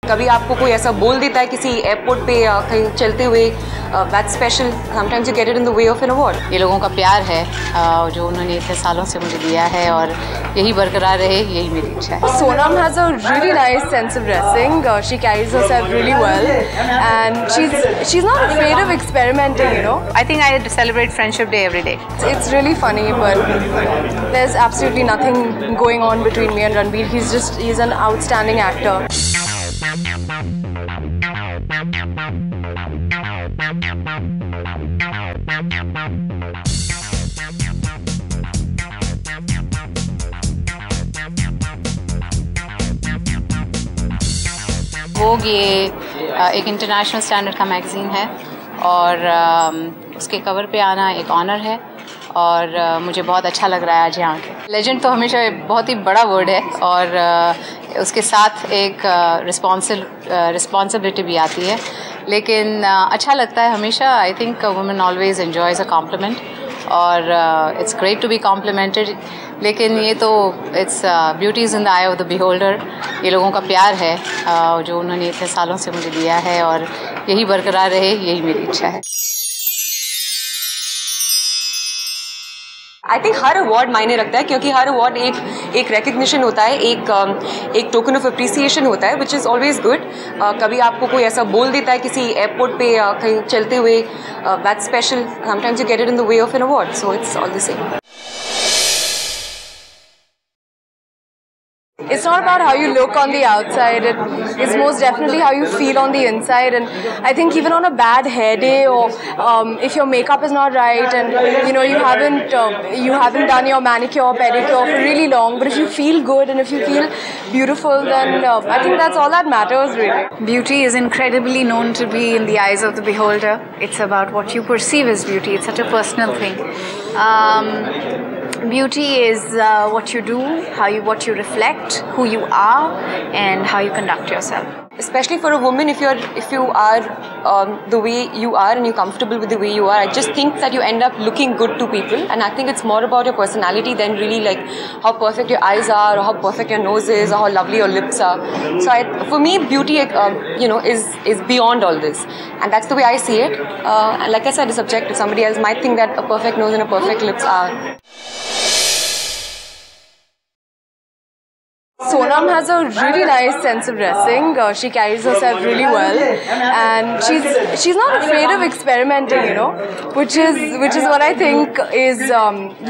कभी आपको कोई ऐसा बोल देता है किसी एयरपोर्ट पे या कहीं चलते हुए, that's special, sometimes you get it in the way of an award. ये लोगों का प्यार है जो उन्होंने इतने सालों से मुझे दिया है और यही बरकरार रहे, यही मेरी इच्छा है। Sonam has a really nice sense of dressing. She carries herself really well, and she's not afraid of experimenting. You know. I think I celebrate Friendship Day every day. It's really funny, but there's absolutely nothing going on between me and Ranbir. He's an outstanding actor. वोग ये एक international standard का magazine है और उसके cover पे आना एक honour है और मुझे बहुत अच्छा लग रहा है आज यहाँ के। लेजेंड तो हमेशा बहुत ही बड़ा वर्ड है और उसके साथ एक रिस्पॉन्सिबिलिटी भी आती है, लेकिन अच्छा लगता है हमेशा। I think women always enjoys a compliment और it's great to be complimented, लेकिन ये तो it's beauty is in the eye of the beholder. ये लोगों का प्यार है जो उन्होंने इतने सालों से मुझे दिया है और यही बरकरार रहे, यही मेरी इच्छा है। आई थिंक हर अवार्ड मायने रखता है, क्योंकि हर अवार्ड एक रिकग्निशन होता है, एक टोकन ऑफ अप्रिसिएशन होता है, विच इज़ ऑलवेज गुड। कभी आपको कोई ऐसा बोल देता है किसी एयरपोर्ट पे या कहीं चलते हुए, that's special, sometimes you get it in the way of an award, so it's all the same. It's not about how you look on the outside, it's most definitely how you feel on the inside. And I think even on a bad hair day, or if your makeup is not right and you haven't done your manicure pedicure for really long, but if you feel good and if you feel beautiful, then I think that's all that matters really. Beauty is incredibly known to be in the eyes of the beholder. It's about what you perceive as beauty. It's such a personal thing. Beauty is what you do, what you reflect, who you are, and how you conduct yourself. Especially for a woman, if you are the way you are and you're comfortable with the way you are, I just think that you end up looking good to people, and I think it's more about your personality than really like how perfect your eyes are or how perfect your nose is or how lovely your lips are. So for me, beauty is beyond all this, and that's the way I see it. And like I said, it's subjective. Somebody else might think that a perfect nose and a perfect lips are. Sonam has a really nice sense of dressing. She carries herself really well, and she's not afraid of experimenting. Which is what I think is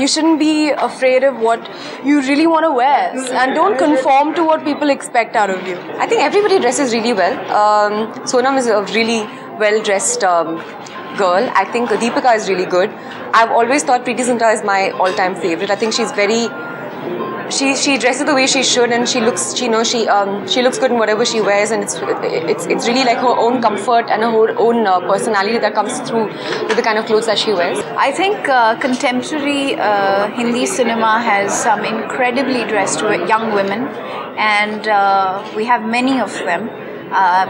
you shouldn't be afraid of what you really want to wear, and don't conform to what people expect out of you. I think everybody dresses really well. Sonam is a really well dressed girl. I think Deepika is really good. I've always thought Preeti Zinta is my all-time favorite. I think she's very. She dresses the way she should, and she looks good in whatever she wears, and it's really like her own comfort and her own personality that comes through with the kind of clothes that she wears. I think contemporary Hindi cinema has some incredibly dressed young women, and we have many of them.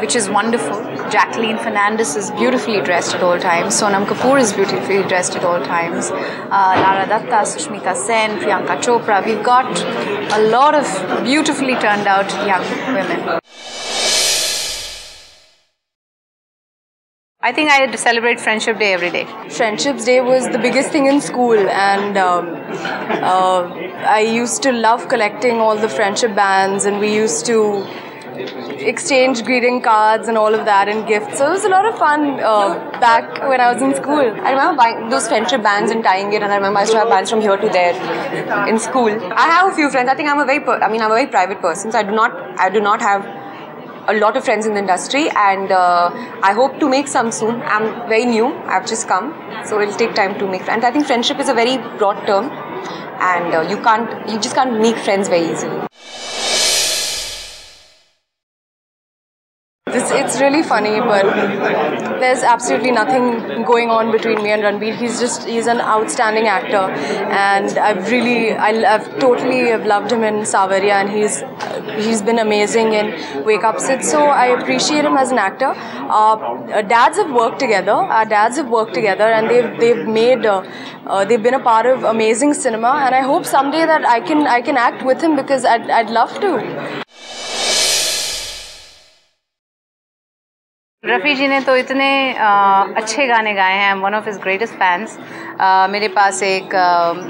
Which is wonderful. Jacqueline Fernandez is beautifully dressed at all times. Sonam Kapoor is beautifully dressed at all times. Lara Datta, Sushmita Sen, Priyanka Chopra. We've got a lot of beautifully turned out young women. I think I celebrate Friendship Day every day. Friendships Day was the biggest thing in school, and I used to love collecting all the friendship bands, and we used to exchange greeting cards and all of that and gifts. So it was a lot of fun back when I was in school. I remember buying those friendship bands and tying it, and I remember I used to have bands from here to there in school. I have a few friends. I think I'm a very private person, so I do not have a lot of friends in the industry, and I hope to make some soon. I'm very new. I've just come, so it'll take time to make friends. I think friendship is a very broad term, and you just can't make friends very easily. It's really funny, but there's absolutely nothing going on between me and Ranbir. He's an outstanding actor, and I've totally loved him in Savarya, and he's been amazing in Wake Up Sid. So I appreciate him as an actor. Dads have worked together. Our dads have worked together, and they've been a part of amazing cinema. And I hope someday that I can act with him, because I'd love to. Rafi ji ने तो इतने अच्छे गाने गाए हैं, one of his greatest fans. मेरे पास एक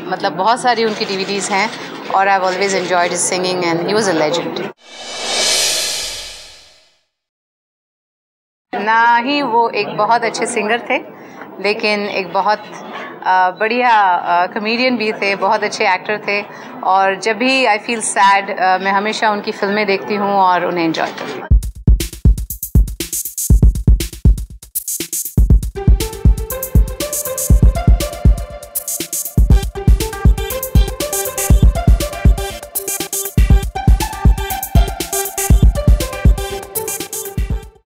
मतलब बहुत सारी उनकी DVDs हैं और I have always enjoyed his singing and he was a legend. ना ही वो एक बहुत अच्छे सिंगर थे, लेकिन एक बहुत बढ़िया कमेडियन भी थे, बहुत अच्छे एक्टर थे। और जब भी आई फील सैड मैं हमेशा उनकी फिल्में देखती हूँ और उन्हें एंजॉय करती हूँ।